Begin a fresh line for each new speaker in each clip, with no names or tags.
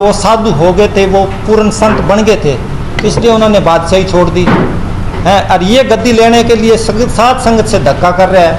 वो साधु हो गए थे, वो पूर्ण संत बन गए थे, इसलिए उन्होंने बादशाही छोड़ दी है। और ये गद्दी लेने के लिए साध संगत से धक्का कर रहा है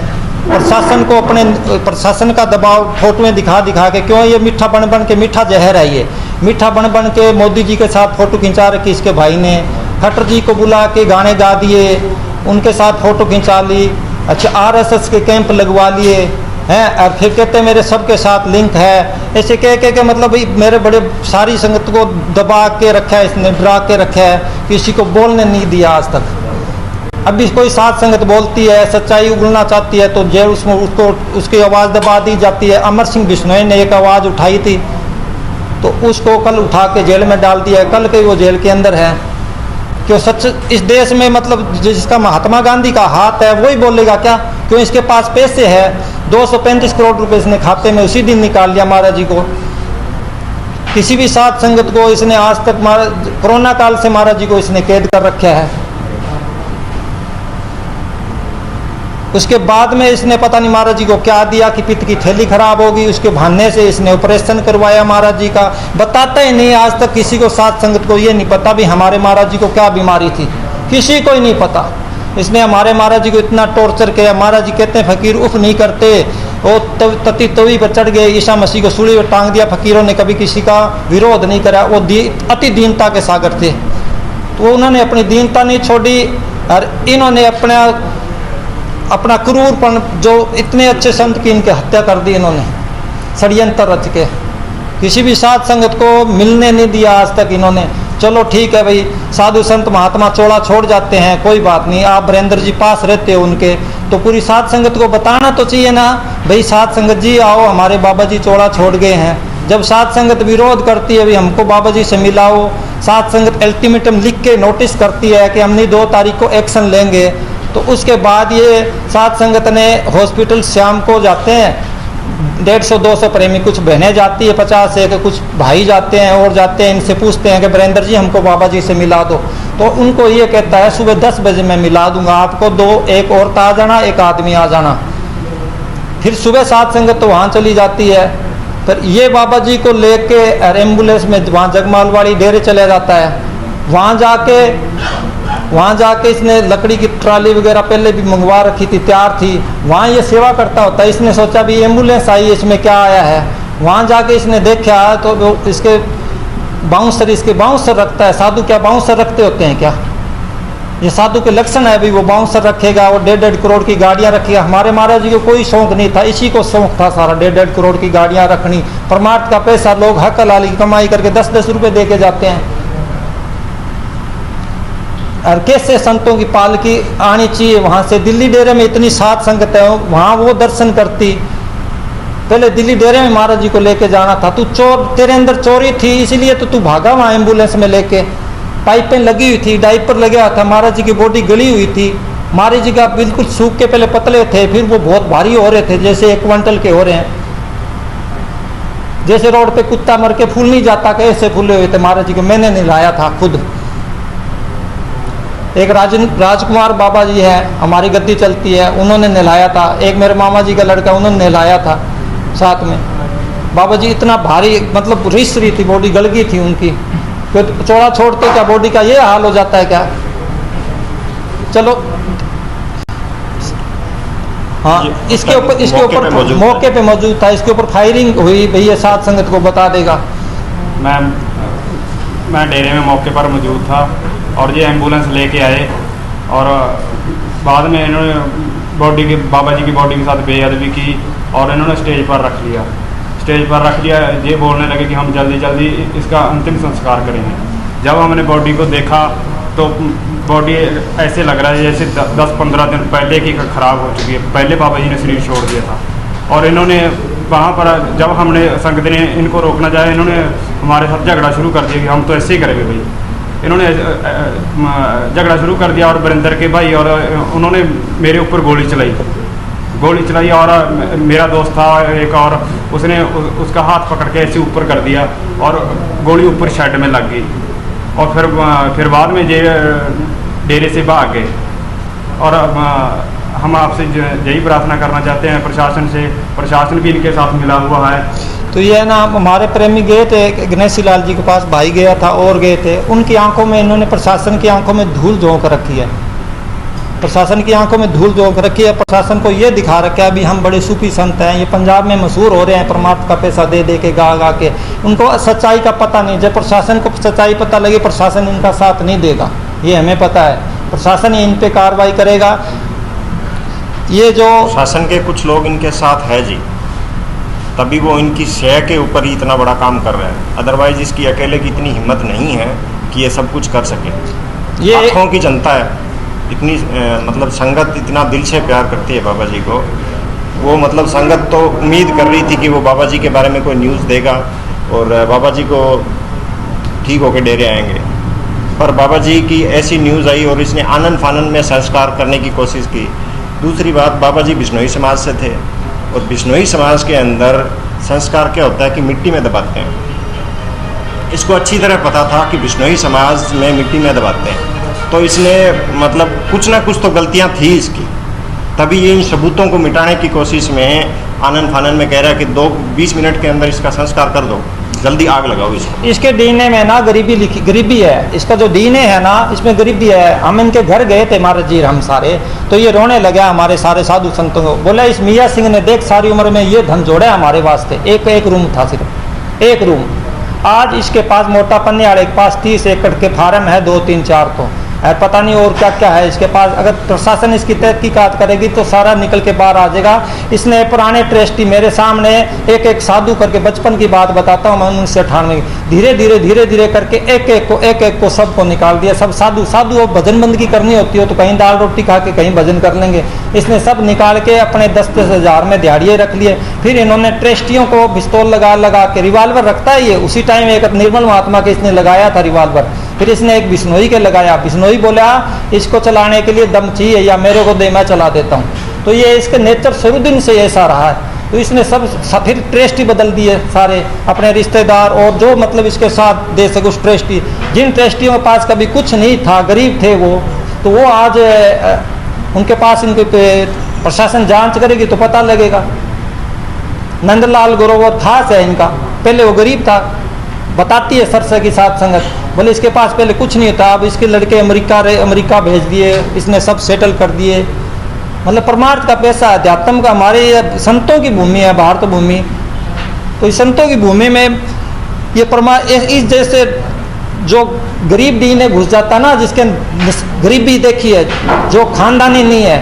और शासन को, अपने प्रशासन का दबाव फोटोएं दिखा दिखा के, क्यों ये मीठा बन बन के, मीठा जहर है ये, मीठा बन बन के मोदी जी के साथ फोटो खिंचा रखी इसके भाई ने, खट्टर जी को बुला के गाने गा दिए, उनके साथ फोटो खिंचा ली, अच्छा आरएसएस के कैंप लगवा लिए हैं, और फिर कहते मेरे सबके साथ लिंक है, ऐसे कह के मतलब मेरे बड़े सारी संगत को दबा के रखा है इसने, डरा के रखा है, किसी को बोलने नहीं दिया आज तक। अभी कोई साथ संगत बोलती है, सच्चाई उगलना चाहती है तो जेल उसमें उसको उसकी आवाज़ दबा दी जाती है। अमर सिंह बिश्नोई ने एक आवाज़ उठाई थी तो उसको कल उठा के जेल में डाल दिया है, कल के वो जेल के अंदर है। क्यों सच इस देश में मतलब जिसका महात्मा गांधी का हाथ है वही बोलेगा क्या? क्यों इसके पास पैसे है, 235 करोड़ रुपए इसने खाते में उसी दिन निकाल लिया महाराज जी को। किसी भी साथ संगत को इसने आज तक, कोरोना काल से महाराज जी को इसने कैद कर रखा है। उसके बाद में इसने पता नहीं महाराज जी को क्या दिया कि पित्त की थैली खराब होगी, उसके बहाने से इसने ऑपरेशन करवाया महाराज जी का। बताता ही नहीं आज तक किसी को, साथ संगत को ये नहीं पता भी हमारे महाराज जी को क्या बीमारी थी, किसी को ही नहीं पता। इसने हमारे महाराज जी को इतना टॉर्चर किया। महाराज जी कहते हैं फकीर उफ नहीं करते, वो तती तवी पर चढ़ गए, ईसा मसीह को सूली पर टांग दिया। फकीरों ने कभी किसी का विरोध नहीं करा, वो अति दीनता के सागर थे, तो उन्होंने अपनी दीनता नहीं छोड़ी। और इन्होंने अपना क्रूरपन, जो इतने अच्छे संत की इनकी हत्या कर दी इन्होंने षड्यंत्र रच के, किसी भी साध संगत को मिलने नहीं दिया आज तक इन्होंने। चलो ठीक है भाई, साधु संत महात्मा चोला छोड़ जाते हैं, कोई बात नहीं, आप वीरेंद्र जी पास रहते हो उनके, तो पूरी साध संगत को बताना तो चाहिए ना भाई, साध संगत जी आओ, हमारे बाबा जी चोला छोड़ गए हैं। जब साध संगत विरोध करती है भाई हमको बाबा जी से मिलाओ, साध संगत अल्टीमेटम लिख के नोटिस करती है कि हमने 2 तारीख को एक्शन लेंगे, तो उसके बाद ये साध संगत ने हॉस्पिटल शाम को जाते हैं 150-200 प्रेमी, कुछ बहनें जाती है 50 से, कुछ भाई जाते हैं और जाते हैं, इनसे पूछते हैं कि वीरेंद्र जी हमको बाबा जी से मिला दो, तो उनको ये कहता है सुबह 10 बजे मैं मिला दूंगा आपको, 2 एक औरत आ जाना, एक आदमी आ जाना। फिर सुबह साध संगत तो वहाँ चली जाती है, फिर ये बाबा जी को लेके एम्बुलेंस में वहाँ जगमालवाड़ी डेरे चले जाता है। वहाँ जाके इसने लकड़ी की ट्राली वगैरह पहले भी मंगवा रखी थी, तैयार थी, वहाँ ये सेवा करता होता है। इसने सोचा भी एम्बुलेंस आई है, इसमें क्या आया है। वहाँ जाके इसने देखा तो इसके बाउंसर रखता है। साधु क्या बाउंसर रखते होते हैं क्या? ये साधु के लक्षण है भी, वो बाउंसर रखेगा, वो 1.5 करोड़ की गाड़ियाँ रखेगा। हमारे महाराज जी को कोई शौक नहीं था, इसी को शौक था सारा, 1.5 करोड़ की गाड़ियाँ रखनी। परमार्थ का पैसा लोग हक हलाल की कमाई करके 10-10 रुपये दे के जाते हैं। और कैसे संतों की पालकी आनी चाहिए वहाँ से, दिल्ली डेरे में इतनी साध संगत है, वहाँ वो दर्शन करती। पहले दिल्ली डेरे में महाराज जी को लेके जाना था, तू चोर, तेरे अंदर चोरी थी इसलिए तो तू भागा वहाँ एम्बुलेंस में लेके। पाइपें लगी हुई थी, डाइपर लगा था, महाराज जी की बॉडी गली हुई थी, महाराज जी का बिल्कुल सूख के पहले पतले थे, फिर वो बहुत भारी हो रहे थे, जैसे 1 क्विंटल के हो रहे हैं। जैसे रोड पे कुत्ता मर के फूल नहीं जाता, कैसे फूले हुए थे महाराज जी को। मैंने नहलाया था खुद। एक राजकुमार बाबा जी है, हमारी गद्दी चलती है, उन्होंने नहलाया था। एक मेरे मामा जी का लड़का, उन्होंने नहलाया था साथ में। बाबा जी इतना भारी, मतलब रिस रही थी, बॉडी गल गई थी उनकी। तो चौड़ा छोड़ते क्या बॉडी का ये हाल हो जाता है क्या? चलो हाँ, इसके ऊपर मौके पे मौजूद था, इसके ऊपर फायरिंग हुई, भैया साध संगत को बता देगा।
मैं डेरे में मौके पर मौजूद था और ये एम्बुलेंस लेके आए और बाद में इन्होंने बाबा जी की बॉडी के साथ बेअदबी की और इन्होंने स्टेज पर रख लिया। ये बोलने लगे कि हम जल्दी जल्दी इसका अंतिम संस्कार करेंगे। जब हमने बॉडी को देखा तो बॉडी ऐसे लग रहा है जैसे 10-15 दिन पहले की ख़राब हो चुकी है, पहले बाबा जी ने शरीर छोड़ दिया था। और इन्होंने वहाँ पर, जब हमने संगत ने इनको रोकना चाहे, इन्होंने हमारे साथ झगड़ा शुरू कर दिया कि हम तो ऐसे ही करेंगे भाई। इन्होंने झगड़ा शुरू कर दिया और वीरेंद्र के भाई, और उन्होंने मेरे ऊपर गोली चलाई और मेरा दोस्त था एक और, उसने उसका हाथ पकड़ के ऐसे ऊपर कर दिया और गोली ऊपर शेड में लग गई। और फिर बाद में ये डेरे से भाग गए। और हम आपसे यही प्रार्थना करना चाहते हैं प्रशासन से, प्रशासन भी इनके साथ मिला हुआ है
तो ये ना हमारे प्रेमी गए थे, गणेशी लाल जी के पास भाई गया था और गए थे, उनकी आंखों में इन्होंने प्रशासन की आंखों में धूल झोंक रखी है, प्रशासन की आंखों में धूल झोंक रखी है। प्रशासन को ये दिखा रखा है अभी हम बड़े सूफी संत हैं, ये पंजाब में मशहूर हो रहे हैं परमात्मा का पैसा दे दे के गा गा के। उनको सच्चाई का पता नहीं, जब प्रशासन को सच्चाई पता लगे प्रशासन इनका साथ नहीं देगा, ये हमें पता है। प्रशासन ही इन पे कार्रवाई करेगा। ये जो
शासन के कुछ लोग इनके साथ है जी, तभी वो इनकी शय के ऊपर ही इतना बड़ा काम कर रहे हैं, अदरवाइज इसकी अकेले की इतनी हिम्मत नहीं है कि ये सब कुछ कर सके।
ये
लाखों की जनता है, इतनी मतलब संगत इतना दिल से प्यार करती है बाबा जी को। वो मतलब संगत तो उम्मीद कर रही थी कि वो बाबा जी के बारे में कोई न्यूज़ देगा और बाबा जी को ठीक होकर डेरे आएंगे, पर बाबा जी की ऐसी न्यूज़ आई और इसने आनन फानन में संस्कार करने की कोशिश की। दूसरी बात, बाबा जी बिश्नोई समाज से थे और बिश्नोई समाज के अंदर संस्कार क्या होता है कि मिट्टी में दबाते हैं। इसको अच्छी तरह पता था कि बिश्नोई समाज में मिट्टी में दबाते हैं, तो इसने मतलब कुछ ना कुछ तो गलतियां थी इसकी, तभी ये इन सबूतों को मिटाने की कोशिश में आनन फानन में कह रहा है कि 20 मिनट के अंदर इसका संस्कार कर दो, जल्दी आग लगाओ इसको।
इसके डीएनए में ना गरीबी है, इसका जो डीएनए है ना इसमें गरीबी है। हम इनके घर गए थे महाराज जी हम सारे, तो ये रोने लगा हमारे सारे साधु संतों को। बोला इस मियाँ सिंह ने देख सारी उम्र में ये धन जोड़ा हमारे वास्ते, एक रूम था, सिर्फ एक रूम। आज इसके पास मोटा पन्ने वाले के पास 30 एकड़ के फार्म है, 2 3 4 तो है, पता नहीं और क्या क्या है इसके पास। अगर प्रशासन इसकी तहकीकात करेगी तो सारा निकल के बाहर आ जाएगा। इसने पुराने ट्रस्टी मेरे सामने एक एक साधु करके, बचपन की बात बताता हूँ मैं, 1998 धीरे धीरे करके एक एक को सबको निकाल दिया। सब साधु भजन बंदगी करनी होती हो तो कहीं दाल रोटी खा के कहीं भजन कर लेंगे, इसने सब निकाल के अपने 10-10 हज़ार में दिहाड़िए रख लिए। फिर इन्होंने ट्रस्टियों को पिस्तौल लगा के, रिवाल्वर रखता है ये, उसी टाइम एक निर्मल महात्मा के इसने लगाया था रिवाल्वर, फिर इसने एक बिश्नोई के लगाया। बिश्नोई बोला इसको चलाने के लिए दम चाहिए या मेरे को दे मैं चला देता हूँ। तो ये इसके नेचर शुरू दिन से ऐसा रहा है। तो इसने सब फिर ट्रस्टी बदल दिए सारे अपने रिश्तेदार और जो मतलब इसके साथ दे सके उस ट्रस्टी, जिन ट्रस्टियों के पास कभी कुछ नहीं था, गरीब थे वो, तो वो आज उनके पास इनके प्रशासन जांच करेगी तो पता लगेगा। नंदलाल ग्रोवर खास है इनका, पहले वो गरीब था, बताती है सरसे की साथ संगत, बोले इसके पास पहले कुछ नहीं था, अब इसके लड़के अमेरिका भेज दिए, इसने सब सेटल कर दिए। मतलब परमार्थ का पैसा, अध्यात्म का, हमारे संतों की भूमि है भारत भूमि। तो इस संतों की भूमि में ये इस जैसे जो गरीब डीने घुस जाता ना, जिसके गरीबी देखी है, जो खानदानी नहीं है,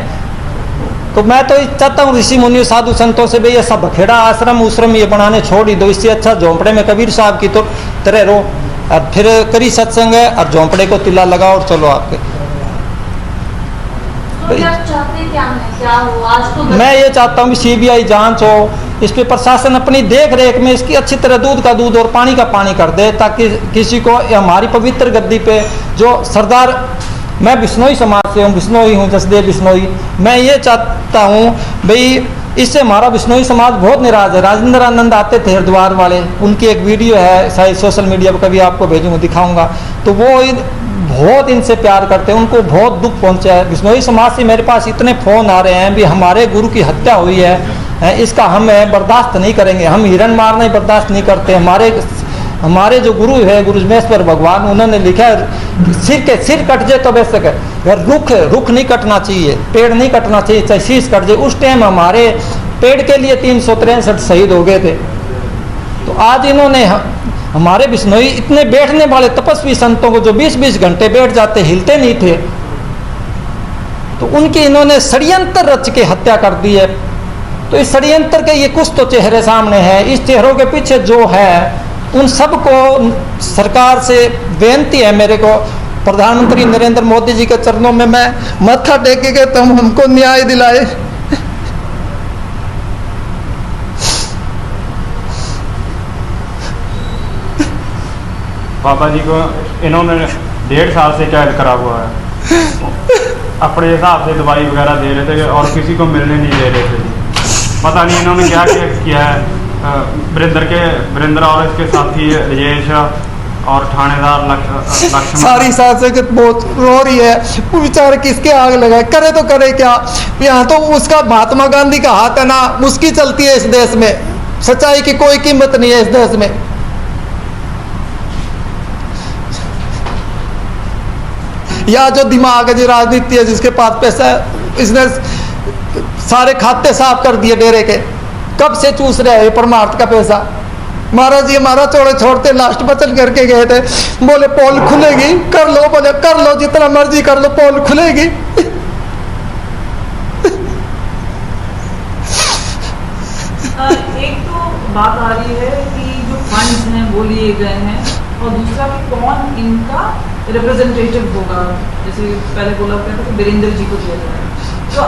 तो मैं तो चाहता हूँ ऋषि मुनि साधु संतों से भी ये सब बखेड़ा आश्रम उश्रम ये बनाने छोड़ ही दो। इससे अच्छा झोंपड़े में कबीर साहब की तो तरह रहो, और फिर करी सत्संग है और झोंपड़े को तिल्ला लगाओ और चलो आपके।
तो क्या हो? आज तो
मैं ये चाहता हूँ कि CBI जांच हो, इस पे प्रशासन अपनी देख रेख में इसकी अच्छी तरह दूध का दूध और पानी का पानी कर दे, ताकि किसी को हमारी पवित्र गद्दी पे जो सरदार, मैं बिश्नोई समाज से हूँ, बिश्नोई हूँ, जसदेव बिश्नोई, मैं ये चाहता हूँ भाई इससे हमारा बिश्नोई समाज बहुत निराश है। राजेंद्र आनंद आते थे हरिद्वार वाले, उनकी एक वीडियो है शायद सोशल मीडिया पर, कभी आपको भेजूँगा दिखाऊंगा, तो वो बहुत इनसे प्यार करते हैं, उनको बहुत दुख पहुंचा है। बिश्नोई समाज से मेरे पास इतने फ़ोन आ रहे हैं भी हमारे गुरु की हत्या हुई है, इसका हम बर्दाश्त नहीं करेंगे, हम हिरण मारना ही बर्दाश्त नहीं करते। हमारे जो गुरु है गुरुजमेश्वर भगवान, उन्होंने लिखा है सिर कट जाए तो बेशक है, अगर रुख नहीं कटना चाहिए, पेड़ नहीं कटना चाहिए, चाहे शीश कट जाए। उस टाइम हमारे पेड़ के लिए 363 शहीद हो गए थे। तो आज इन्होंने हमारे बिश्नोई इतने बैठने वाले तपस्वी संतों को जो 20-20 घंटे बैठ जाते, हिलते नहीं थे, तो उनकी इन्होंने षड्यंत्र रच के हत्या कर दी है। तो इस षड्यंत्र के ये कुछ तो चेहरे सामने हैं, इस चेहरों के पीछे जो है उन सबको सरकार से बेनती है मेरे को, प्रधानमंत्री नरेंद्र मोदी जी के चरणों में मैं माथा टेक के कहता हूँ हमको न्याय दिलाए।
बाबा जी को इन्होंने 1.5 साल से कैद करा हुआ है, अपने हिसाब से दवाई वगैरह दे रहे थे और किसी को मिलने नहीं दे रहे थे। पता नहीं इन्होंने क्या किया है। वीरेंद्र और इसके साथी राजेश और थानेदार लक्ष्मण,
सारी संगत बहुत रो रही है, वो बेचारे किसके आग लगाए, करे तो करे क्या। यहाँ तो उसका महात्मा गांधी का हाथ है ना, उसकी चलती है इस देश में। सच्चाई की कोई कीमत नहीं है इस देश में। या जो दिमाग है, जो राजनीति है, जिसके पास पैसा है, इसने सारे खाते साफ कर दिए डेरे के। कब से चूस रहे हैं परमार्थ का पैसा। महाराज जी हमारा चौड़े छोड़ते लास्ट वचन करके गए थे, बोले पोल खुलेगी, कर लो, बोले कर लो, जितना मर्जी कर लो, पोल खुलेगी।
एक तो बात आ रही है कि जो फंड्स हैं वो लिए गए हैं, और दूसरा कि कौन इनका रिप्रेजेंटेटिव होगा। जैसे पहले बोला कहता कि वीरेंद्र जी को दिया जाए, तो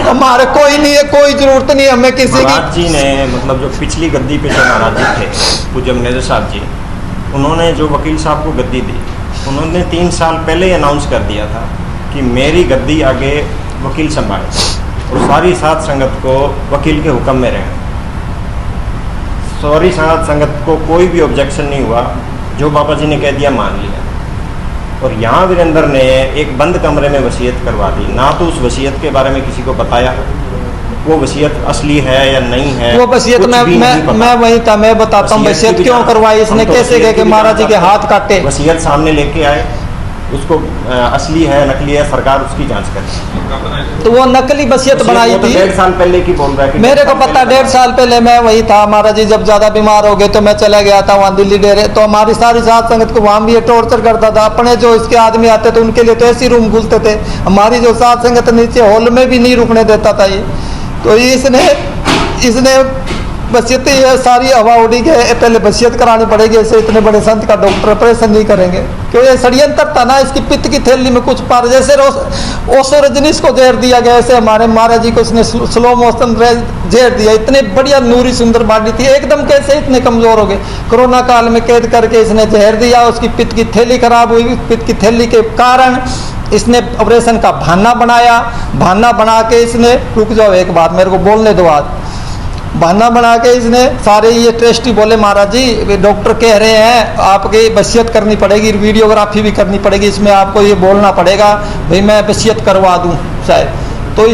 हमारे कोई नहीं है, कोई जरूरत नहीं हमें किसी
महाराज जी ने मतलब जो पिछली गद्दी पे जो महाराज जी थे पूज्य मैनेजर साहब जी, उन्होंने जो वकील साहब को गद्दी दी, उन्होंने 3 साल पहले ही अनाउंस कर दिया था कि मेरी गद्दी आगे वकील संभाले और सारी साध संगत को वकील के हुक्म में रहे। सारी साध संगत को कोई भी ऑब्जेक्शन नहीं हुआ, जो बाबा जी ने कह दिया मान लिया। और यहाँ वीरेंद्र ने एक बंद कमरे में वसीयत करवा दी, ना तो उस वसीयत के बारे में किसी को बताया, वो वसीयत असली है या नहीं है,
वो वसीयत मैं वही था, मैं बताता हूँ वसीयत क्यों करवाई इसने, कैसे गए कि महाराज जी के हाथ काटे।
वसीयत सामने लेके आए, उसको असली है नकली है, सरकार उसकी जांच करे।
तो वो नकली वसीयत बनाई थी।
1.5 साल पहले की बोल रहा है।
मेरे को पता 1.5 साल पहले मैं वही था। महाराज जी जब ज्यादा बीमार हो गए तो मैं चला गया था वहाँ दिल्ली डेरे, तो हमारी सारी साथ संगत को वहाँ भी ये टॉर्चर करता था। अपने जो इसके आदमी आते थे उनके लिए तो ऐसी रूम खुलते थे, हमारी जो साथ संगत नीचे हॉल में भी नहीं रुकने देता था ये। तो इसने वसीयत ये सारी हवा उड़ी के पहले वसीयत करानी पड़ेगी, ऐसे इतने बड़े संत का डॉक्टर ऑपरेशन नहीं करेंगे, क्योंकि ये षड्यंत्र था ना। इसकी पित्त की थैली में कुछ पार, जैसे ओशो रजनीश को जहर दिया गया, ऐसे हमारे महाराज जी को इसने स्लो मोशन जहर दिया। इतने बढ़िया नूरी सुंदर बॉडी थी, एकदम कैसे इतने कमजोर हो गए। कोरोना काल में कैद करके इसने जहर दिया, उसकी पित्त की थैली खराब हुई। पित्त की थैली के कारण इसने ऑपरेशन का बहाना बनाया। बहाना बना के इसने, रुक जाओ एक बात मेरे को बोलने दो आज, बहाना बना के इसने सारे ये ट्रस्टी बोले महाराज जी डॉक्टर कह रहे हैं आपकी वसीयत करनी पड़ेगी, वीडियोग्राफी भी करनी पड़ेगी, इसमें आपको ये बोलना पड़ेगा भाई मैं वसीयत करवा दूं शायद। तो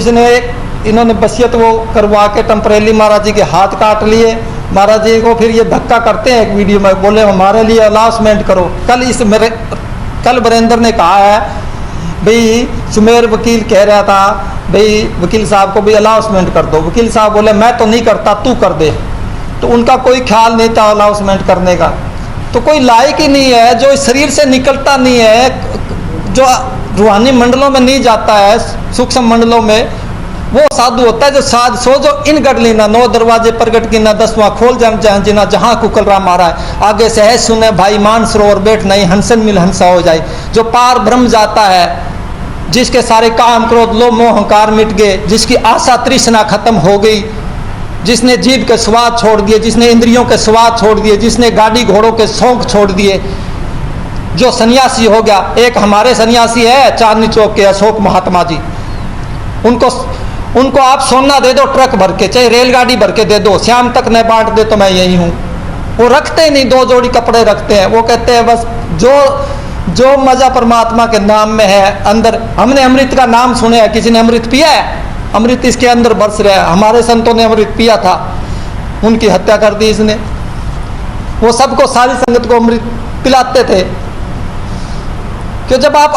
इन्होंने वसीयत वो करवा के टेम्परेली महाराज जी के हाथ काट लिए। महाराज जी को फिर ये धक्का करते हैं एक वीडियो में, बोले हमारे लिए अनाउंसमेंट करो। कल वीरेंद्र ने कहा है भाई सुमेर वकील कह रहा था भाई वकील साहब को भी अनाउंसमेंट कर दो। वकील साहब बोले मैं तो नहीं करता, तू कर दे। तो उनका कोई ख्याल नहीं था अनाउंसमेंट करने का। तो कोई लायक ही नहीं है, जो इस शरीर से निकलता नहीं है, जो रूहानी मंडलों में नहीं जाता है, सूक्ष्म मंडलों में, वो साधु होता है जो साध सो जो इन गढ़ लेना 9 दरवाजे प्रगट की ना 10वां खोल जहाँ जिना जहाँ कुकल राम मारा है। आगे से है सुने भाई मान सरोवर बैठ नहीं हंसन मिल हंसा हो जाए। जो पार ब्रह्म जाता है, जिसके सारे काम क्रोध लोभ मोह अहंकार मिट गए, जिसकी आशा तृष्णा खत्म हो गई, जिसने जीभ के स्वाद छोड़ दिए, जिसने इंद्रियों के स्वाद छोड़ दिए, जिसने गाड़ी घोड़ों के शौक छोड़ दिए, जो सन्यासी हो गया। एक हमारे सन्यासी है चांदनी चौक के अशोक महात्मा जी, उनको आप सोना दे दो ट्रक भर के, चाहे रेलगाड़ी भर के दे दो, शाम तक न बांट दे तो मैं यही हूँ। वो रखते ही नहीं, 2 जोड़ी कपड़े रखते हैं। वो कहते हैं बस जो मजा परमात्मा के नाम में है अंदर। हमने अमृत का नाम सुने है, किसी ने अमृत पिया है? अमृत इसके अंदर बरस रहा है। हमारे संतों ने अमृत पिया था, उनकी हत्या कर दी इसने। वो सबको सारी संगत को अमृत पिलाते थे। क्यों जब आप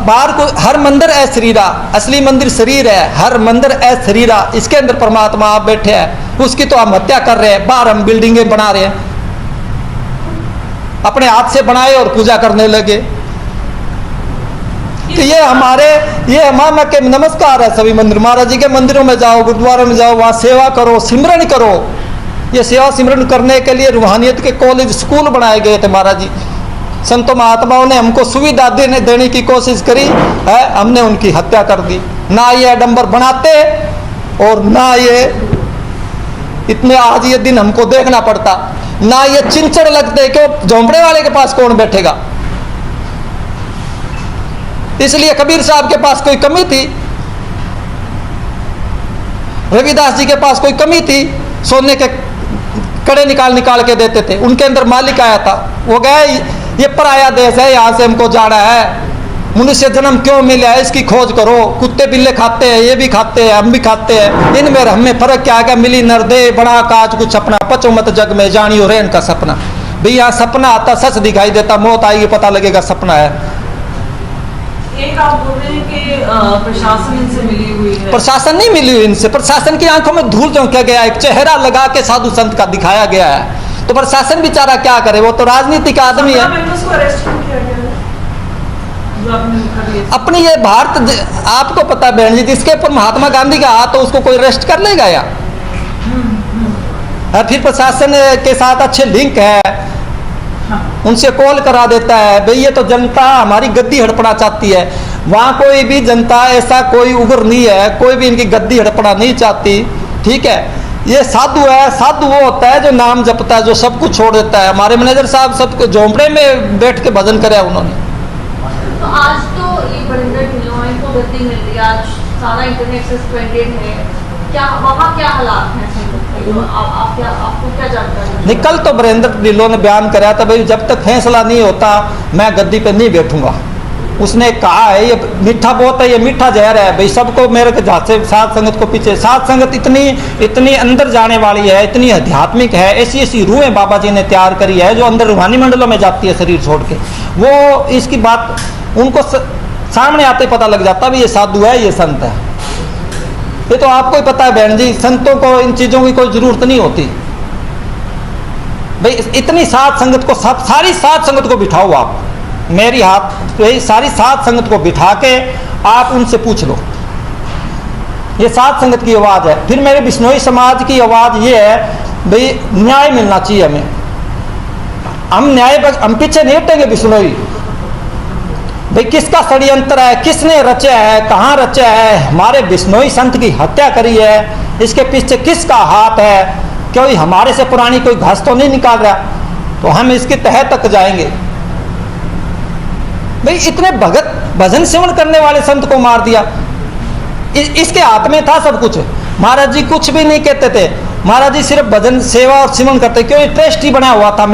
बाहर को, हर मंदिर है शरीरा, असली मंदिर शरीर है, हर मंदिर है शरीरा, इसके अंदर परमात्मा आप बैठे हैं, उसकी तो हम हत्या कर रहे हैं। बाहर हम बिल्डिंगें बना रहे हैं, अपने हाथ से बनाए और पूजा करने लगे। तो ये हमारा के नमस्कार है सभी मंदिर। महाराज जी के मंदिरों में जाओ, गुरुद्वारे में जाओ, वहाँ सेवा करो, सिमरन करो। ये सेवा सिमरन करने के लिए रूहानियत के कॉलेज स्कूल बनाए गए थे। महाराज जी संतों महात्माओं ने हमको सुविधा देने की कोशिश करी है, हमने उनकी हत्या कर दी। ना ये आडंबर बनाते और ना ये इतने आज ये दिन हमको देखना पड़ता, ना ये चिंचड़ लगते कि झोंपड़े वाले के पास कौन बैठेगा। इसलिए कबीर साहब के पास कोई कमी थी, रविदास जी के पास कोई कमी थी, सोने के कड़े निकाल के देते थे। उनके अंदर मालिक आया था, वो गया ये पराया देश है, यहाँ से हमको जाना है, मनुष्य जन्म क्यों मिला है इसकी खोज करो। कुत्ते बिल्ले खाते हैं, ये भी खाते हैं, हम भी खाते हैं, इनमें हमें फर्क क्या है? मिली नरदे बड़ा काज कुछ सपना, पचो मत जग में जानियो रेन का सपना। भाई यहाँ सपना आता, सच दिखाई देता, मौत आएगी पता लगेगा सपना है।
एक आप बोल रहे हैं कि प्रशासन इनसे मिली हुई है।
प्रशासन नहीं मिली हुई इनसे, प्रशासन की आंखों में धूल झोंका गया, एक चेहरा लगा के साधु संत का दिखाया गया है, तो प्रशासन बेचारा क्या करे? वो तो राजनीतिक आदमी है। अपनी ये भारत, आपको पता है बहन जी, जिसके ऊपर महात्मा गांधी का हाथ हो उसको कोई अरेस्ट कर लेगा या? और फिर प्रशासन के साथ अच्छे लिंक है, उनसे कॉल करा देता है। भाई ये तो जनता हमारी गद्दी हड़पना चाहती है, वहाँ कोई भी जनता ऐसा कोई उग्र नहीं है, कोई भी इनकी गद्दी हड़पना नहीं चाहती। ठीक है, ये साधु है। साधु वो होता है जो नाम जपता है, जो सब कुछ छोड़ देता है। हमारे मैनेजर साहब सबको झोंपड़े में बैठ के भजन करे उन्होंने।
तो आज तो ये बरिंदर ढिल्लों को गद्दी मिल रही है, आज सारा इंटरनेट सस्पेंडेड है, क्या वहाँ क्या हालात हैं? आपको क्या जानकारी है?
निकल तो बरिंदर ढिल्लों ने बयान कराया था, भाई जब तक फैसला नहीं होता मैं गद्दी पे नहीं बैठूंगा। उसने कहा है ये मीठा बहुत है, ये मीठा जहर है। भाई सबको मेरे के झांसे साध संगत को पीछे, साध संगत इतनी अंदर जाने वाली है, इतनी आध्यात्मिक है, ऐसी ऐसी रूहें बाबा जी ने तैयार करी है जो अंदर रूहानी मंडलों में जाती है शरीर छोड़ के। वो इसकी बात उनको सामने आते पता लग जाता भी ये साधु है, ये संत है। ये तो आपको ही पता है बहन जी, संतों को इन चीज़ों की कोई ज़रूरत नहीं होती। भाई इतनी साध संगत को, सारी साध संगत को बिठाओ आप, मेरी हाथ सारी साध संगत को बिठा के आप उनसे पूछ लो, ये साध संगत की आवाज़ है। फिर मेरे बिश्नोई समाज की आवाज़ ये है, भाई न्याय मिलना चाहिए हमें। हम पीछे नहीं हटेंगे बिश्नोई। भाई किसका षड्यंत्र है, किसने रचा है, कहाँ रचा है? हमारे बिश्नोई संत की हत्या करी है, इसके पीछे किसका हाथ है? क्यों हमारे से पुरानी कोई घास तो नहीं निकाल रहा? तो हम इसके तह तक जाएंगे। भाई इतने भगत भजन सेवन करने वाले संत को मार दिया, इसके हाथ में था सब कुछ। महाराज जी कुछ भी नहीं कहते थे, महाराज जी सिर्फ भजन सेवा और सेवन करते, क्यों? ट्रस्ट ही बना हुआ था,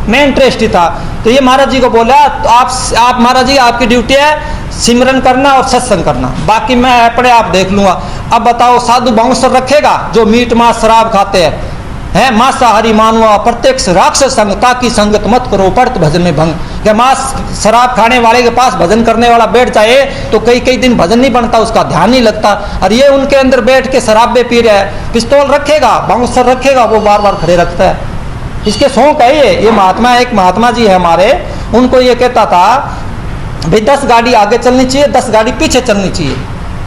मेन ट्रस्ट ही था। तो ये महाराज जी को बोला, तो आप महाराज जी आपकी ड्यूटी है सिमरन करना और सत्संग करना, बाकी मैं अपने आप देख लूंगा। अब बताओ साधु बाउंसर रखेगा जो मीट मांस शराब खाते हैं, मांसाहारी मानवा प्रत्यक्ष राक्षस संग, ताकि संगत मत करो पड़त भजन में भंग। क्या मांस शराब खाने वाले के पास भजन करने वाला बैठ जाए तो कई दिन भजन नहीं बनता, उसका ध्यान नहीं लगता। और ये उनके अंदर बैठ के शराबे पी रहा है, पिस्तौल रखेगा, बाउंसर रखेगा, वो बार बार खड़े रखता है। इसके शौक है ये महात्मा, एक महात्मा जी है हमारे, उनको ये कहता था भाई 10 गाड़ी आगे चलनी चाहिए, 10 गाड़ी पीछे चलनी चाहिए।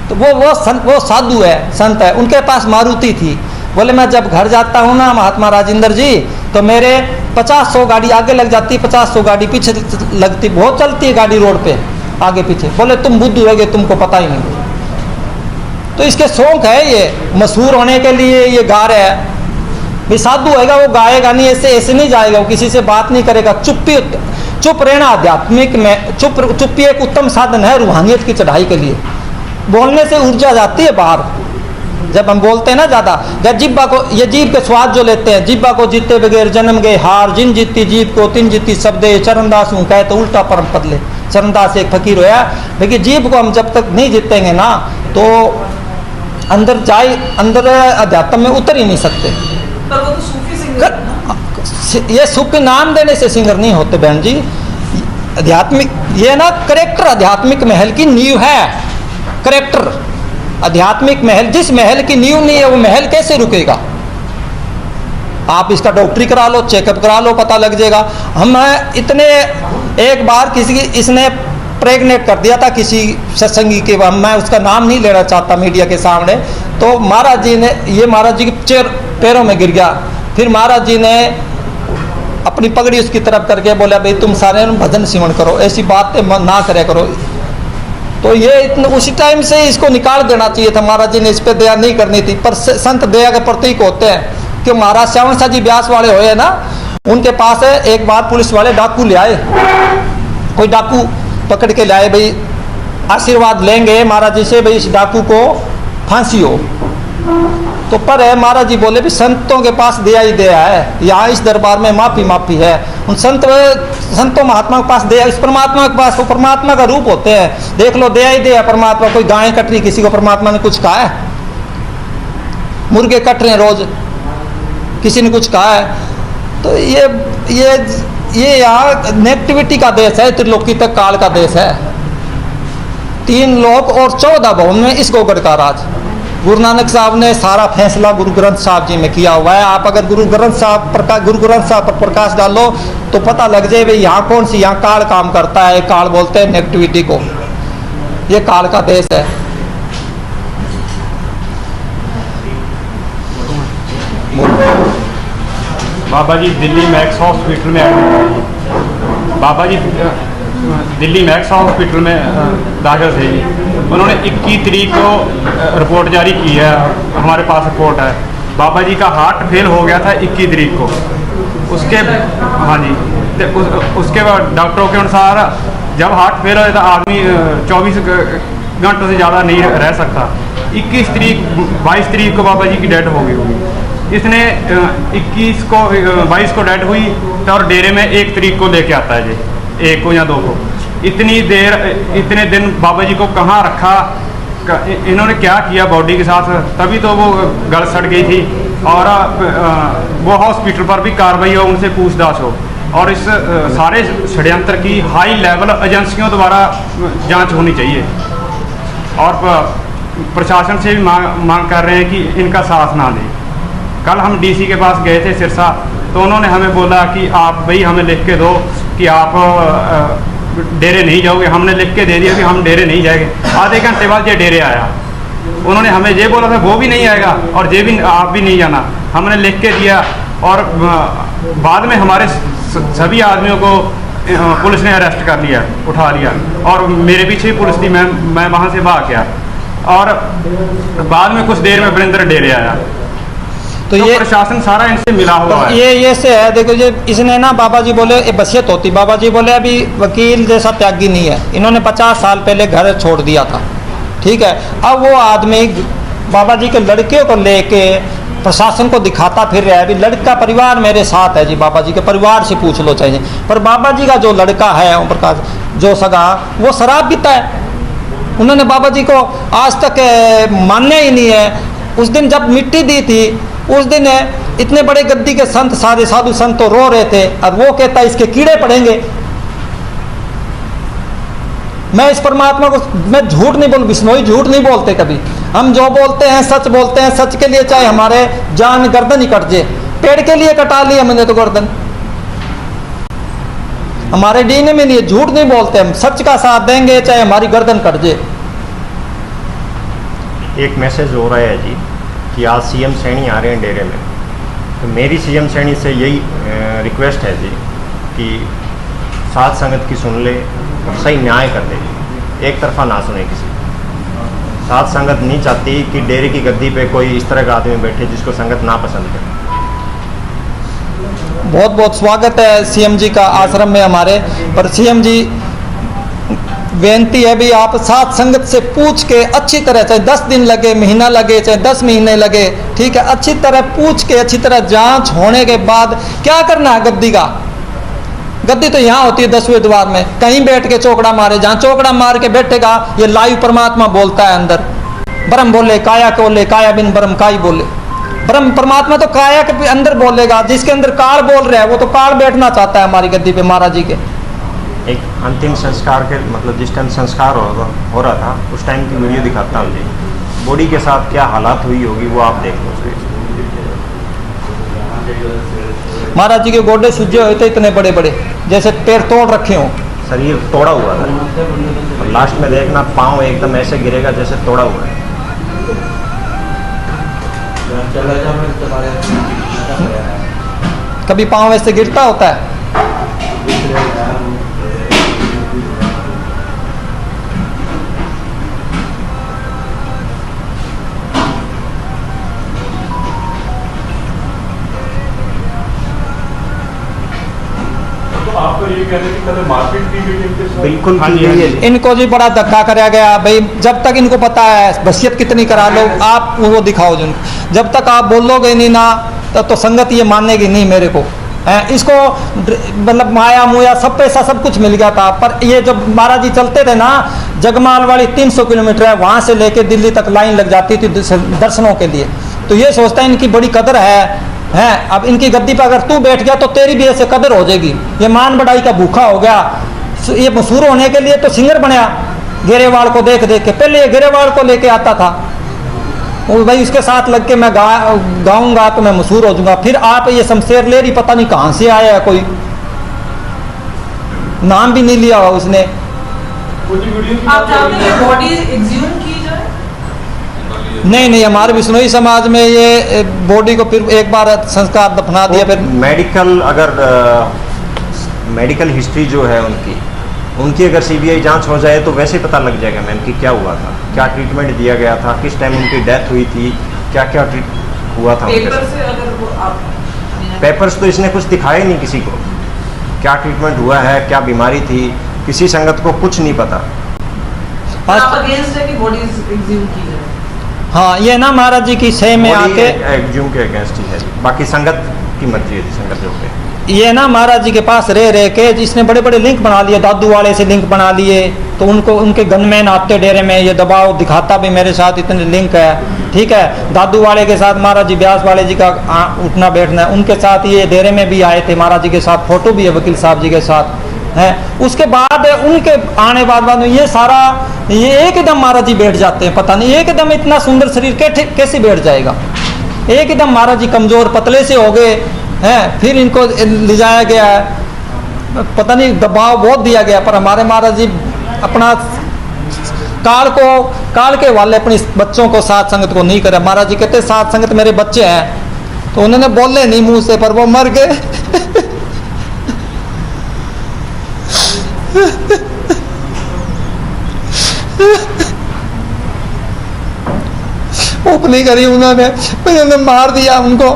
तो वो साधु है, संत है, उनके पास मारुति थी। बोले मैं जब घर जाता हूँ ना महात्मा राजेंद्र जी, तो मेरे 50-100 गाड़ी आगे लग जाती, 50-100 गाड़ी पीछे लगती, बहुत चलती है गाड़ी रोड पे आगे पीछे। बोले तुम बुद्धू है, तुमको पता ही नहीं। तो इसके शौक है, ये मशहूर होने के लिए ये गा रहा है। भाई साधु होगा वो गाएगा नहीं, ऐसे नहीं जाएगा, वो किसी से बात नहीं करेगा। चुप रहना आध्यात्मिक में, चुप्पी एक उत्तम साधन है रूहानियत की चढ़ाई के लिए। बोलने से ऊर्जा जाती है बाहर, जब हम बोलते हैं ना ज़्यादा। जब जिब्बा को, ये जीभ के स्वाद जो लेते हैं, जिब्बा को जीते बगैर जन्म गए हार, जिन जीती जीभ को तिन जीती शब्दे, चरणदास हूँ कहे तो उल्टा परम पदले। चरणदास एक फकीर होया। लेकिन जीभ को हम जब तक नहीं जीतेंगे ना, तो अंदर अध्यात्म में उतर ही नहीं सकते।
पर वो तो सूफी सिंगर है ना?
ये सूफी नाम देने से सिंगर नहीं होते बहन जी। आध्यात्मिक ये ना करेक्टर आध्यात्मिक महल की नींव है। करेक्टर आध्यात्मिक महल, जिस महल की नींव नहीं है वो महल कैसे रुकेगा? आप इसका डॉक्टरी करा लो, चेकअप करा लो, पता लग जाएगा। हम इतने एक बार इसने प्रेग्नेट कर दिया था किसी सत्संगी के, मैं उसका नाम नहीं लेना चाहता मीडिया के सामने। तो महाराज जी ने, ये महाराज जी के पैरों में गिर गया। फिर महाराज जी ने अपनी पगड़ी उसकी तरफ करके बोला भाई तुम सारे भजन सिमरण करो, ऐसी बातें ना करे करो। तो ये इतने उसी टाइम से इसको निकाल देना चाहिए था, महाराज जी ने इस पर दया नहीं करनी थी। पर संत दया के प्रतीक होते हैं कि महाराज श्याम शाह जी ब्यास वाले हुए ना, उनके पास है एक बार पुलिस वाले डाकू ले आए, कोई डाकू पकड़ के लाए, भाई आशीर्वाद लेंगे महाराज जी से, भाई इस डाकू को फांसी हो। तो पर है महाराज जी बोले भी संतों के पास दया ही दया है, यहाँ इस दरबार में माफी माफी है। उन संतों महात्मा के पास दया, इस परमात्मा के पास वो परमात्मा का रूप होते हैं। देख लो दया ही दया परमात्मा। कोई गाय कट रही, किसी को परमात्मा ने कुछ कहा है? मुर्गे कट रहे हैं रोज, किसी ने कुछ कहा है? तो ये यहाँ नेगेटिविटी का देश है, त्रिलोकी तक काल का देश है। 3 लोक और 14 भवन में इस गोगड़ का राज। गुरु नानक साहब ने सारा फैसला गुरु ग्रंथ साहब जी में किया हुआ है। आप अगर गुरु ग्रंथ साहब पर प्रकाश डालो तो पता लग जाए भाई यहाँ कौन सी, यहाँ काल काम करता है। काल बोलते हैं नेगेटिविटी को, ये काल का देश है।
बाबा जी दिल्ली मैक्स हॉस्पिटल में एडमिट थे। बाबा जी दिल्ली मैक्स हॉस्पिटल में दाखिल थे जी। उन्होंने 21 तारीख को रिपोर्ट जारी की है, हमारे पास रिपोर्ट है। बाबा जी का हार्ट फेल हो गया था 21 तारीख को। उसके हाँ जी, उसके बाद डॉक्टरों के अनुसार जब हार्ट फेल हो जाता आदमी 24 घंटों से ज़्यादा नहीं रह सकता। 22 तारीख को बाबा जी की डेथ हो गई होगी। इसने 22 को डेथ हुई तो और डेरे में 1 तारीख को लेके आता है जी, 1 को या 2 को। इतने दिन बाबा जी को कहाँ रखा, इन्होंने क्या किया बॉडी के साथ, तभी तो वो गल सड़ गई थी। और वो हॉस्पिटल पर भी कार्रवाई हो, उनसे पूछताछ हो। और इस सारे षड्यंत्र की हाई लेवल एजेंसियों द्वारा जांच होनी चाहिए। और प्रशासन से भी मांग कर रहे हैं कि इनका साथ ना दें। कल हम डीसी के पास गए थे सिरसा, तो उन्होंने हमें बोला कि आप भाई हमें लिख के दो कि आप डेरे नहीं जाओगे। हमने लिख के दे दिया कि हम डेरे नहीं जाएंगे। आधे घंटे बाद ये डेरे आया। उन्होंने हमें ये बोला था वो भी नहीं आएगा और ये भी आप भी नहीं जाना। हमने लिख के दिया और बाद में हमारे सभी आदमियों को पुलिस ने अरेस्ट कर लिया, उठा लिया। और मेरे पीछे ही पुलिस थी, मैं वहाँ से भाग गया। और बाद में कुछ देर में वरिंदर डेरे आया। तो ये प्रशासन सारा इनसे मिला हुआ है।
ये से है, देखो ये इसने ना बाबा जी बोले ये बसियत होती, बाबा जी बोले अभी वकील जैसा त्यागी नहीं है। इन्होंने 50 साल पहले घर छोड़ दिया था, ठीक है। अब वो आदमी बाबा जी के लड़के को लेके प्रशासन को दिखाता फिर रहा है। अभी लड़का परिवार मेरे साथ है जी, बाबा जी के परिवार से पूछ लो चाहिए। पर बाबा जी का जो लड़का है ओम प्रकाश, जो सगा, वो शराब पीता है। उन्होंने बाबा जी को आज तक मान्य ही नहीं है। उस दिन जब मिट्टी दी थी, उस दिन इतने बड़े गद्दी के संत, सारे साधु संत तो रो रहे थे और वो कहता है इसके कीड़े पड़ेंगे। मैं इस परमात्मा को, मैं झूठ नहीं बोल, बिश्नोई झूठ नहीं बोलते कभी। हम जो बोलते हैं सच बोलते हैं। सच के लिए चाहे हमारे जान गर्दन ही कट जाए। पेड़ के लिए कटा लिया मैंने तो गर्दन, हमारे डीएनए में नहीं, झूठ नहीं बोलते हम। सच का साथ देंगे चाहे हमारी गर्दन कट जाए।
एक मैसेज हो रहा है जी कि आज सीएम सैनी आ रहे हैं डेरे में। तो मेरी सीएम सैनी से यही रिक्वेस्ट है जी कि साथ संगत की सुन ले और सही न्याय कर दे, एक तरफा ना सुने किसी। साथ संगत नहीं चाहती कि डेरे की गद्दी पे कोई इस तरह का आदमी बैठे जिसको संगत ना पसंद है।
बहुत बहुत स्वागत है सीएम जी का आश्रम में हमारे। पर सीएम जी बेनती है भी आप साथ संगत से पूछ के अच्छी तरह, चाहे 10 दिन लगे, महीना लगे, चाहे 10 महीने लगे, ठीक है, अच्छी तरह पूछ के अच्छी तरह जांच होने के बाद क्या करना है। गद्दी का, गद्दी तो यहाँ होती है 10वें द्वार में, कहीं बैठ के चौकड़ा मारे, जहाँ चौकड़ा मार के बैठेगा ये लाइव परमात्मा बोलता है अंदर। ब्रह्म बोले काया को बोले, काया बिन ब्रह्म काई बोले। ब्रह्म परमात्मा तो काया के अंदर बोलेगा। जिसके अंदर काल बोल रहा है वो तो काल बैठना चाहता है हमारी गद्दी पे महाराज जी के।
एक अंतिम संस्कार के मतलब जिस टाइम संस्कार हो रहा था उस टाइम की वीडियो दिखाता हूँ जी। बॉडी के साथ क्या हालात हुई होगी वो आप देख लो।
महाराज जी के गोडे सूजे हुए थे इतने बड़े बड़े, जैसे पैर तोड़ रखे हों।
शरीर तोड़ा हुआ था और लास्ट में देखना पाँव एकदम ऐसे गिरेगा जैसे तोड़ा हुआ है।
कभी पाँव ऐसे गिरता होता है?
आपको ये
कह रहे हैं कि कल मारपीट की गई इनके साथ।
बिल्कुल
हाँ
की
जी, हाँ
गई
जी।
है।
इनको जी बड़ा धक्का कराया गया भाई। जब तक इनको पता है वसीयत कितनी करा लो, आप वो दिखाओ जिन, जब तक आप बोलोगे नहीं ना तो संगत ये मानेगी नहीं मेरे को है। इसको मतलब माया मुया सब पैसा सब कुछ मिल गया था, पर ये जब महाराज जी चलते थे ना, जगमाल वाली 300 किलोमीटर है, वहाँ से लेके दिल्ली तक लाइन लग जाती थी दर्शनों के लिए। तो ये सोचता है इनकी बड़ी कदर है। अब इनकी गद्दी पर अगर तू बैठ गया तो तेरी भी ऐसे कदर हो जाएगी। ये मान बढ़ाई का भूखा हो गया। ये मशहूर होने के लिए तो सिंगर बनया गेरेवाल को देख देख के। पहले ये गेरेवाल को लेके आता था, वो भाई उसके साथ लग के मैं गाऊंगा तो मैं मशहूर हो जाऊंगा। फिर आप ये शमशेर लेरी पता नहीं कहाँ से आया है, कोई नाम भी नहीं लिया हुआ उसने।
आप चाहते हैं बॉडी एक्सह्यूम की जाए?
नहीं, हमारे बिश्नोई समाज में ये बॉडी को फिर एक बार संस्कार दफना दिया। फिर
मेडिकल, अगर मेडिकल हिस्ट्री जो है उनकी अगर सीबीआई जांच हो जाए तो वैसे पता लग जाएगा मैम कि क्या हुआ था, क्या ट्रीटमेंट दिया गया था, किस टाइम उनकी डेथ हुई थी, क्या क्या हुआ था।
पेपर से अगर वो आप
पेपर्स तो इसने कुछ दिखाए नहीं किसी को, क्या ट्रीटमेंट हुआ है, क्या बीमारी थी, किसी संगत को कुछ नहीं पता।
आप अगेंस्ट है कि बॉडी एक्सह्यूम की जाए?
हाँ, ये ना महाराज जी की सह में आके
एग्ज्यूम के अगेंस्ट ही है, बाकी संगत की मर्जी है, संगत जो है।
ये ना महाराज जी के पास रह के जिसने बड़े बड़े लिंक बना लिए, दादू वाले से लिंक बना लिए, तो उनको उनके गनमैन आते डेरे में, ये दबाव दिखाता भी मेरे साथ इतने लिंक है, ठीक है। दादू वाले के साथ महाराज जी व्यास वाले जी का उठना बैठना है, उनके साथ ये डेरे में भी आए थे महाराज जी के साथ, फोटो भी है वकील साहब जी के साथ है। उसके बाद उनके आने बाद ये सारा ये एकदम महाराज जी बैठ जाते हैं, पता नहीं एकदम इतना सुंदर शरीर कैसे बैठ जाएगा। एकदम महाराज जी कमजोर पतले से हो गए हैं। फिर इनको ले जाया गया है, पता नहीं दबाव बहुत दिया गया, पर हमारे महाराज जी अपना काल के वाले अपने बच्चों को साथ संगत को नहीं करे। महाराज जी कहते साथ संगत मेरे बच्चे हैं, तो उन्होंने बोले नहीं मुंह से, पर वो मर गए। उपनी करी उन्होंने मार दिया उनको।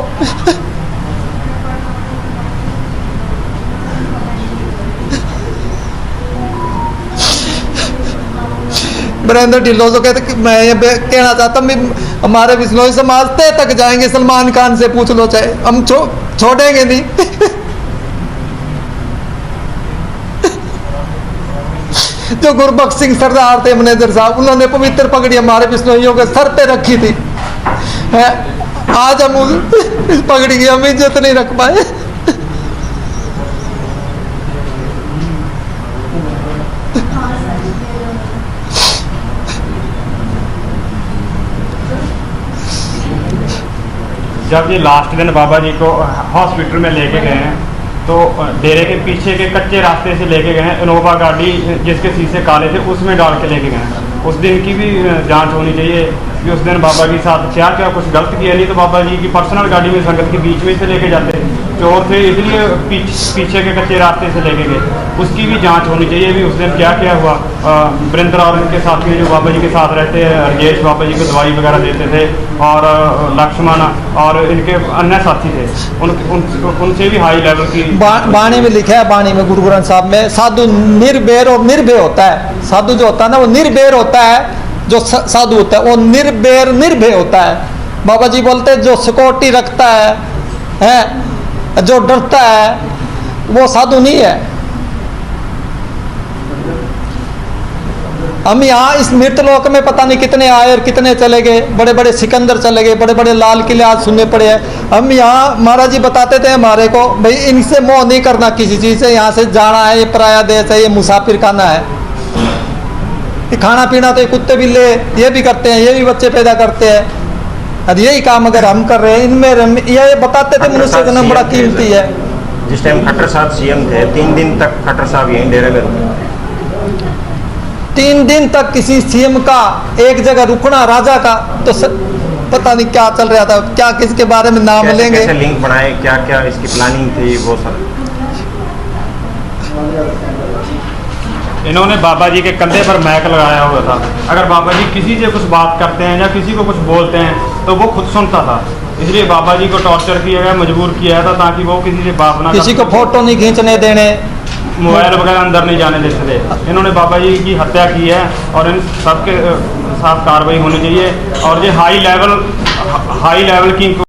वीरेंद्र ढिल्लो तो कहते मैं ये कहना चाहता हूँ हमारे बिश्नोई समाज तक जाएंगे, सलमान खान से पूछ लो, चाहे हम छोड़ेंगे नहीं। जो गुरबख्श सिंह सरदार थे मैनेजर साहब, उन्होंने पवित्र पगड़ी हमारे बिश्नोइयों के सर पे रखी थी है। आज हम इस पगड़ी की हम इज्जत नहीं रख पाए।
जब ये लास्ट दिन बाबा जी को हॉस्पिटल में लेके गए हैं, तो डेरे के पीछे के कच्चे रास्ते से लेके गए हैं, इनोवा गाड़ी जिसके शीशे काले थे उसमें डाल के लेके गए हैं। उस दिन की भी जांच होनी चाहिए कि उस दिन बाबा के साथ क्या क्या कुछ गलत किया। नहीं तो बाबा जी की पर्सनल गाड़ी में संगत के बीच में से लेके जाते, चोर थे इसलिए पीछे के कच्चे रास्ते से लेके गए, उसकी भी जांच होनी चाहिए भी उस दिन क्या क्या हुआ। वीरेंद्र और इनके साथी जो बाबा जी के साथ रहते हैं, राजेश बाबा जी को दवाई वगैरह देते थे, और लक्ष्मण और इनके अन्य साथी थे, उनसे भी हाई लेवल की
बाणी में लिखा है, बाणी में गुरु ग्रंथ साहब में, साधु निर्बेर और निर्भय होता है। साधु जो होता है ना वो निर्बेर होता है, जो साधु होता है वो निर्बेर निर्भय होता है। बाबा जी बोलते हैं जो सिक्योरिटी रखता है जो डरता है वो साधु नहीं है। हम यहाँ इस मृतलोक में पता नहीं कितने आए और कितने चले गए, बड़े बड़े सिकंदर चले गए, बड़े बड़े लाल किले आज सुनने पड़े हैं। हम यहाँ महाराज जी बताते थे हमारे को, भाई इनसे मोह नहीं करना किसी चीज़ से, यहाँ से जाना है, ये पराया देश है, ये मुसाफिर खाना है, ये खाना पीना तो ये कुत्ते बिल्ले ये भी करते हैं, ये भी बच्चे पैदा करते हैं, और यही काम अगर हम कर रहे हैं इनमें ये बताते थे मनुष्य का नाम बड़ा कीमती है।
जिस टाइम खट्टर साहब सीएम थे 3 दिन तक खट्टर साहब यहीं डेरे में रुके।
3 दिन तक किसी सीएम का एक जगह रुकना, राजा का तो पता नहीं क्या चल रहा था, क्या किसके बारे में नाम लेंगे,
कैसे लिंक बनाए, क्या क्या इसकी प्लानिंग थी, वो सब।
इन्होंने बाबा जी के कंधे पर मैक लगाया हुआ था। अगर बाबा जी किसी से कुछ बात करते हैं या किसी को कुछ बोलते हैं तो वो खुद सुनता था, इसलिए बाबा जी को टॉर्चर किया गया, मजबूर किया था ताकि वो किसी से बात ना,
किसी को फोटो नहीं खींचने देने,
मोबाइल वगैरह अंदर नहीं जाने देते थे। इन्होंने बाबा जी की हत्या की है और इन सबके साथ कार्रवाई होनी चाहिए और ये हाई लेवल की